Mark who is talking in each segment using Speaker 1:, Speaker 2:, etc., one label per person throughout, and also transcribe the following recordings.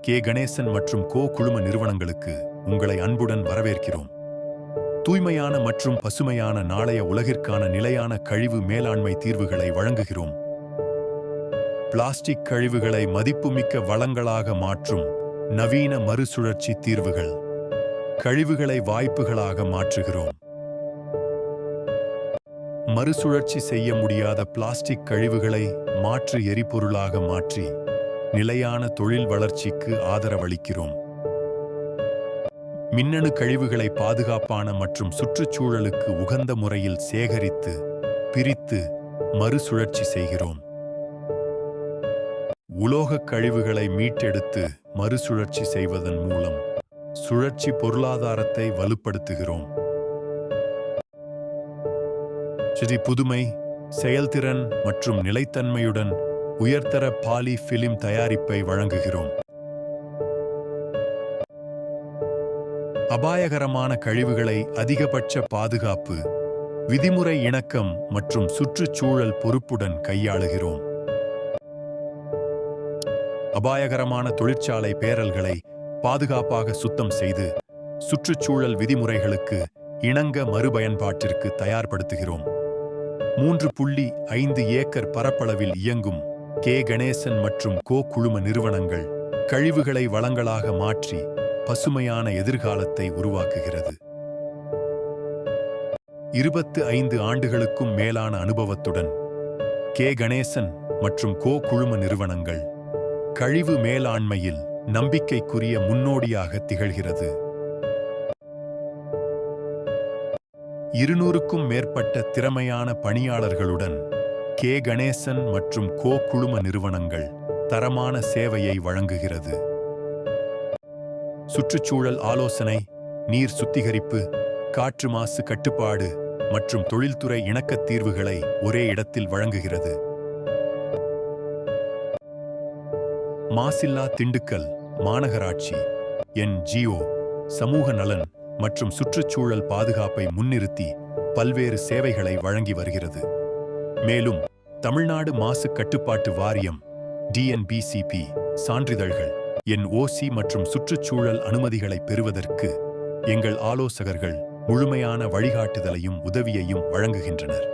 Speaker 1: K Ganesan மற்றும் கோ குழும நிறுவனங்களுக்கு உங்களை அன்புடன் வரவேற்கிறோம். தூய்மையான மற்றும் பசுமையான நாளைய உலகிற்கான நிலையான கழிவு மேலாண்மை தீர்வுகளை வழங்குகிறோம். பிளாஸ்டிக் கழிவுகளை மதிப்புமிக்க வளங்களாக மாற்றும் நவீன மறுசுழற்சி தீர்வுகள். கழிவுகளை வாய்ப்புகளாக மாற்றுகிறோம். மறுசுழற்சி செய்ய முடியாத பிளாஸ்டிக் கழிவுகளை மாற்று எரிபொருளாக மாற்றி நிலையான தொழில் வளர்ச்சிக்கு ஆதரவளிக்கிறோம். மின்னணு கழிவுகளை பாதுகாப்பான மற்றும் சுற்றுச்சூழலுக்கு உகந்த முறையில் சேகரித்து, பிரித்து, மறுசுழற்சி செய்கிறோம். உலோகக் கழிவுகளை மீட்டெடுத்து மறுசுழற்சி செய்வதன் மூலம் சுழற்சி பொருளாதாரத்தை வலுப்படுத்துகிறோம். புதுமை, செயல்திறன் மற்றும் நிலைத்தன்மையுடன் உயர்தர பாலி ஃபிலிம் தயாரிப்பை வழங்குகிறோம். அபாயகரமான கழிவுகளை அதிகபட்ச பாதுகாப்பு, விதிமுறை இணக்கம் மற்றும் சுற்றுச்சூழல் பொறுப்புடன் கையாளுகிறோம். அபாயகரமான தொழிற்சாலை பேரல்களை பாதுகாப்பாக சுத்தம் செய்து சுற்றுச்சூழல் விதிமுறைகளுக்கு இணங்க மறுபயன்பாட்டிற்கு தயார்படுத்துகிறோம். 3.5 ஏக்கர் பரப்பளவில் இயங்கும் கே கணேசன் மற்றும் கோ குழும நிறுவனங்கள் கழிவுகளை வளங்களாக மாற்றி பசுமையான எதிர்காலத்தை உருவாக்குகிறது. 25 ஆண்டுகளுக்கும் மேலான அனுபவத்துடன் கே கணேசன் மற்றும் கோ குழும நிறுவனங்கள் கழிவு மேலாண்மையில் நம்பிக்கைக்குரிய முன்னோடியாக திகழ்கிறது. 200க்கும் மேற்பட்ட திறமையான பணியாளர்களுடன் கே கணேசன் மற்றும் கோ குழும நிறுவனங்கள் தரமான சேவையை வழங்குகிறது. சுற்றுச்சூழல் ஆலோசனை, நீர் சுத்திகரிப்பு, காற்று மாசு கட்டுப்பாடு மற்றும் தொழில்துறை இணக்கத் தீர்வுகளை ஒரே இடத்தில் வழங்குகிறது. மாசில்லா திண்டுக்கல் மாநகராட்சி NGO சமூக நலன் மற்றும் சுற்றுச்சூழல் பாதுகாப்பை முன்னிறுத்தி பல்வேறு சேவைகளை வழங்கி வருகிறது. மேலும் தமிழ்நாடு மாசு கட்டுப்பாட்டு வாரியம் DNBCP சான்றிதழ்கள், NOC மற்றும் சுற்றுச்சூழல் அனுமதிகளை பெறுவதற்கு எங்கள் ஆலோசகர்கள் முழுமையான வழிகாட்டுதலையும் உதவியையும் வழங்குகின்றனர்.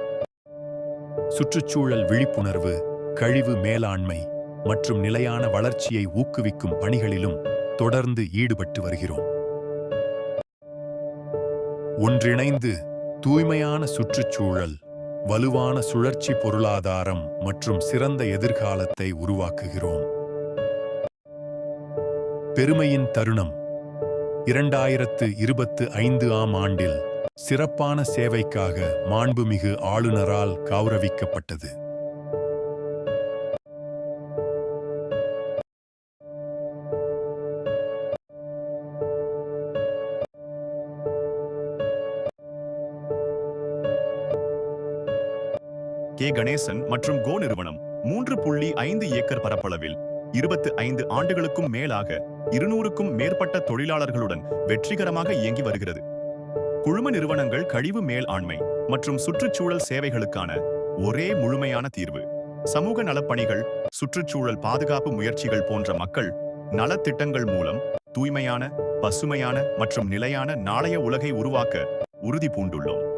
Speaker 1: சுற்றுச்சூழல் விழிப்புணர்வு, கழிவு மேலாண்மை மற்றும் நிலையான வளர்ச்சியை ஊக்குவிக்கும் பணிகளிலும் தொடர்ந்து ஈடுபட்டு வருகிறோம். ஒன்றிணைந்து தூய்மையான சுற்றுச்சூழல், வலுவான சுழற்சி பொருளாதாரம் மற்றும் சிறந்த எதிர்காலத்தை உருவாக்குகிறோம். பெருமையின் தருணம் 2025ஆம் ஆண்டில் சிறப்பான சேவைக்காக மாண்புமிகு ஆளுநரால் கௌரவிக்கப்பட்டது.
Speaker 2: கே கணேசன் மற்றும் கோ நிறுவனம் 3.5 ஏக்கர் பரப்பளவில் 25 ஆண்டுகளுக்கும் மேலாக 200க்கும் மேற்பட்ட தொழிலாளர்களுடன் வெற்றிகரமாக இயங்கி வருகிறது. குழும நிறுவனங்கள் கழிவு மேலாண்மை மற்றும் சுற்றுச்சூழல் சேவைகளுக்கான ஒரே முழுமையான தீர்வு. சமூக நலப்பணிகள், சுற்றுச்சூழல் பாதுகாப்பு முயற்சிகள் போன்ற மக்கள் நலத்திட்டங்கள் மூலம் தூய்மையான, பசுமையான மற்றும் நிலையான நாளைய உலகை உருவாக்க உறுதி பூண்டுள்ளோம்.